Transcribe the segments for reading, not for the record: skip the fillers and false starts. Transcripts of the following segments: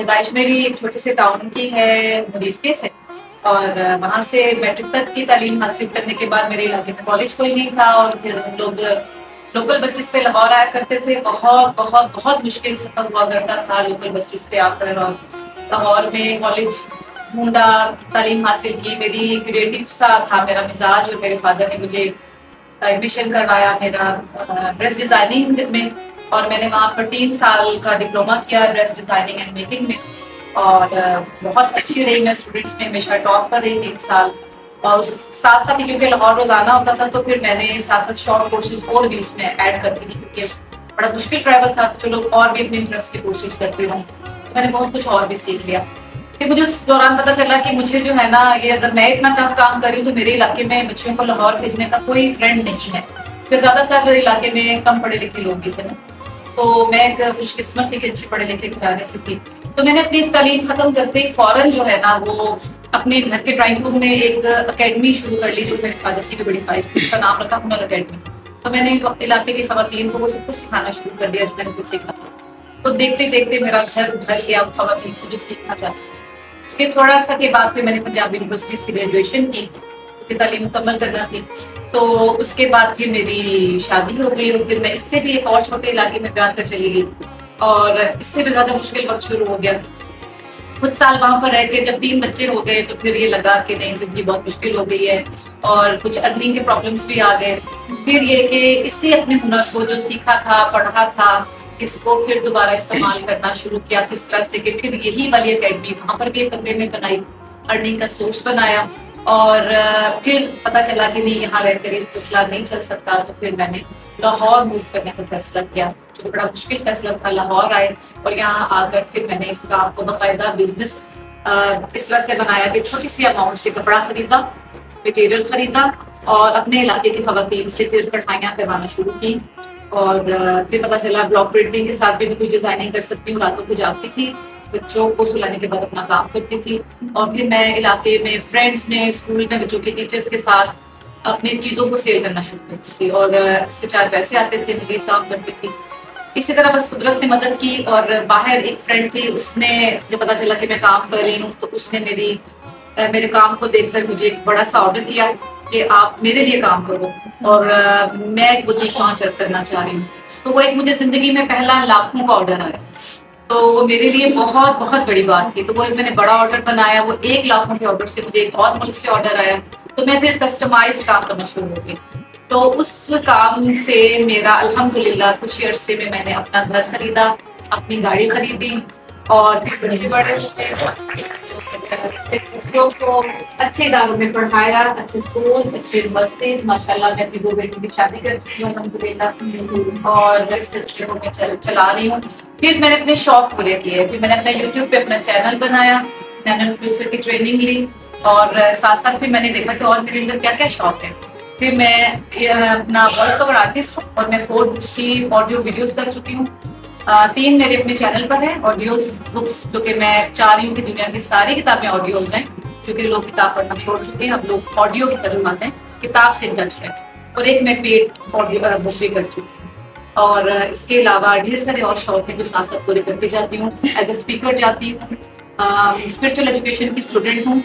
पैदाइश मेरी एक छोटे से टाउन की है, मुरीदके से। और वहाँ से मैट्रिक तक की तालीम हासिल करने के बाद मेरे इलाके में कॉलेज कोई नहीं था और फिर हम लोग लोकल बसेस पे लाहौर आया करते थे। बहुत बहुत बहुत मुश्किल सफर हुआ करता था लोकल बसेस पे आकर। और लाहौर में कॉलेज ढूंढा, तालीम हासिल की। मेरी क्रिएटिव सा था मेरा मिजाज और मेरे फादर ने मुझे एडमिशन करवाया मेरा ड्रेस डिज़ाइनिंग में। और मैंने वहाँ पर 3 साल का डिप्लोमा किया ड्रेस डिज़ाइनिंग एंड मेकिंग में। और बहुत अच्छी रही, मैं स्टूडेंट्स में हमेशा टॉप पर रही 3 साल। और उस साथ साथ ही क्योंकि लाहौर रोजाना होता था तो फिर मैंने साथ साथ शॉर्ट कोर्सेज और भी उसमें ऐड करती थी, क्योंकि बड़ा मुश्किल ट्रैवल था तो चलो और भी अपने इंटरेस्ट के कोर्सेज करती रहूँ। तो मैंने बहुत कुछ और भी सीख लिया। फिर मुझे उस दौरान पता चला कि मुझे जो है ना, ये अगर मैं इतना टफ काम कर रही हूँ तो मेरे इलाके में बच्चों को लाहौर भेजने का कोई ट्रेंड नहीं है, क्योंकि ज़्यादातर मेरे इलाके में कम पढ़े लिखे लोग भी थे ना। तो मैं एक खुशकिस्मत थी कि अच्छे पढ़े लिखे घराने से थी। तो मैंने अपनी तालीम खत्म करते ही फौरन जो है ना, वो अपने घर के ड्राइंग रूम में एक अकेडमी शुरू कर ली, जो मेरे फादर की भी बड़ी ख्वाहिश थी। उसका नाम रखा हुनर अकेडमी। तो मैंने इलाके की खवातीन को वो सब कुछ सिखाना शुरू कर दिया जो मैंने कुछ सीखा था। तो देखते देखते मेरा घर भर गया खवातीन से जो सीखना चाहती। उसके थोड़ा सा के बाद फिर मैंने पंजाब यूनिवर्सिटी से ग्रेजुएशन की, क्योंकि तालीम मुकम्मल करना थी। तो उसके बाद फिर मेरी शादी हो गई और फिर मैं इससे भी एक और छोटे इलाके में ब्याह कर चली गई। और इससे भी ज़्यादा मुश्किल वक्त शुरू हो गया। कुछ साल वहाँ पर रह के जब 3 बच्चे हो गए तो फिर ये लगा कि नहीं, जिंदगी बहुत मुश्किल हो गई है और कुछ अर्निंग के प्रॉब्लम्स भी आ गए। फिर ये कि इससे अपने हुनर को जो सीखा था, पढ़ा था, इसको फिर दोबारा इस्तेमाल करना शुरू किया। किस तरह से कि फिर यही वाली अकेडमी वहाँ पर भी एक कमरे में बनाई, अर्निंग का सोर्स बनाया। और फिर पता चला कि नहीं, यहाँ रहकर ये सिलसिला नहीं चल सकता। तो फिर मैंने लाहौर मूव करने का फैसला किया, जो बड़ा मुश्किल फैसला था। लाहौर आए और यहाँ आकर फिर मैंने इस काम को बाकायदा बिजनेस इस तरह से बनाया कि छोटी सी अमाउंट से कपड़ा खरीदा, मटेरियल खरीदा और अपने इलाके की खवातीन से फिर कढ़ाइयाँ करवाना शुरू की। और फिर पता चला ब्लॉक प्रिंटिंग के साथ भी मैं कुछ डिजाइनिंग कर सकती हूँ। रातों को जागती थी, बच्चों को सुलाने के बाद अपना काम करती थी। और फिर मैं इलाके में फ्रेंड्स में, स्कूल में बच्चों के टीचर्स के साथ अपनी चीज़ों को सेल करना शुरू करती थी और इससे 4 पैसे आते थे, मजीद काम करती थी। इसी तरह बस कुदरत ने मदद की। और बाहर एक फ्रेंड थी, उसने जब पता चला कि मैं काम कर रही हूँ तो उसने मेरे काम को देखकर मुझे एक बड़ा सा ऑर्डर किया कि आप मेरे लिए काम करो। और मैं एक बुटीक लॉन्च करना चाह रही हूँ। तो वो एक मुझे ज़िंदगी में पहला लाखों का ऑर्डर आया, तो वो मेरे लिए बहुत बहुत बड़ी बात थी। तो वो मैंने बड़ा ऑर्डर बनाया, वो 1 लाखों के ऑर्डर से मुझे एक और मुल्क से ऑर्डर आया। तो मैं फिर कस्टमाइज्ड काम करना शुरू हो गई। तो उस काम से मेरा अल्हम्दुलिल्लाह कुछ अरसे में मैंने अपना घर खरीदा, अपनी गाड़ी खरीदी और फिर बच्चे बड़े बच्चों को अच्छे इदारों में पढ़ाया, अच्छे स्कूल, अच्छे यूनिवर्सिटीज। माशाल्लाह मैं अपनी 2 बेटियों की शादी कर चुकी हूँ अल्हम्दुलिल्लाह, और इस सिलसिले को मैं चला रही हूँ। फिर मैंने अपने शौक पूरे किए। फिर मैंने अपना यूट्यूब पे अपना चैनल बनाया, नैनो इन्फ्लुएंसर की ट्रेनिंग ली और साथ साथ फिर मैंने देखा कि और मेरे अंदर क्या क्या शौक है। फिर मैं अपना वॉइस ओवर आर्टिस्ट हूँ और मैं 4 बुक्स की ऑडियो वीडियोस कर चुकी हूँ। 3 मेरे अपने चैनल पर है ऑडियोस बुक्स, जो कि मैं चाह रही हूँ कि दुनिया की सारी किताबें ऑडियो हो जाएं, क्योंकि लोग किताब पढ़ना छोड़ चुके हैं, अब लोग ऑडियो की तरफ आते हैं, किताब से टच है। और एक मैं पेड ऑडियो बुक भी कर चुकी हूँ। और इसके अलावा ढेर सारे और शौक हैं जो साथ साथ पूरे करती जाती हूँ। एज ए स्पीकर जाती हूँ, स्पिरिचुअल एजुकेशन की स्टूडेंट हूँ।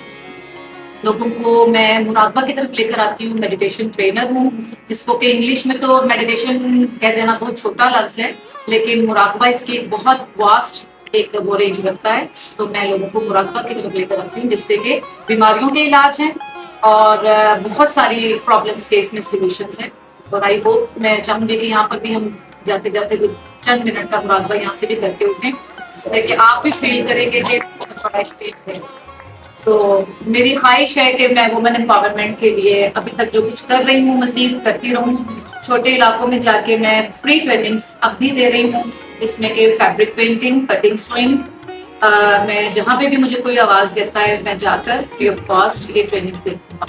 लोगों को मैं मुराकबा की तरफ लेकर आती हूँ, मेडिटेशन ट्रेनर हूँ, जिसको कि इंग्लिश में तो मेडिटेशन कह देना बहुत छोटा लफ्ज़ है, लेकिन मुराकबा इसकी एक बहुत वास्ट एक वो रेंज रखता है। तो मैं लोगों को मुराकबा की तरफ लेकर आती हूँ, जिससे कि बीमारियों के इलाज हैं और बहुत सारी प्रॉब्लम्स के इसमें सोल्यूशंस हैं। और आई होप, मैं चाहूँगी कि यहाँ पर भी हम जाते जाते कुछ चंद मिनट का मुराकबा यहाँ से भी करके उठें, जिससे कि आप भी फील करेंगे कि थोड़ा स्टेट है। तो मेरी ख्वाहिश है कि मैं वुमेन एम्पावरमेंट के लिए अभी तक जो कुछ कर रही हूँ मज़ीद करती रहूँ। छोटे इलाकों में जाके मैं फ्री ट्रेनिंग्स अब भी दे रही हूँ, जिसमें कि फैब्रिक पेंटिंग, कटिंग, स्विंग। मैं जहाँ पे भी मुझे कोई आवाज़ देता है मैं जाकर फ्री ऑफ कॉस्ट ये ट्रेनिंग्स देती हूँ।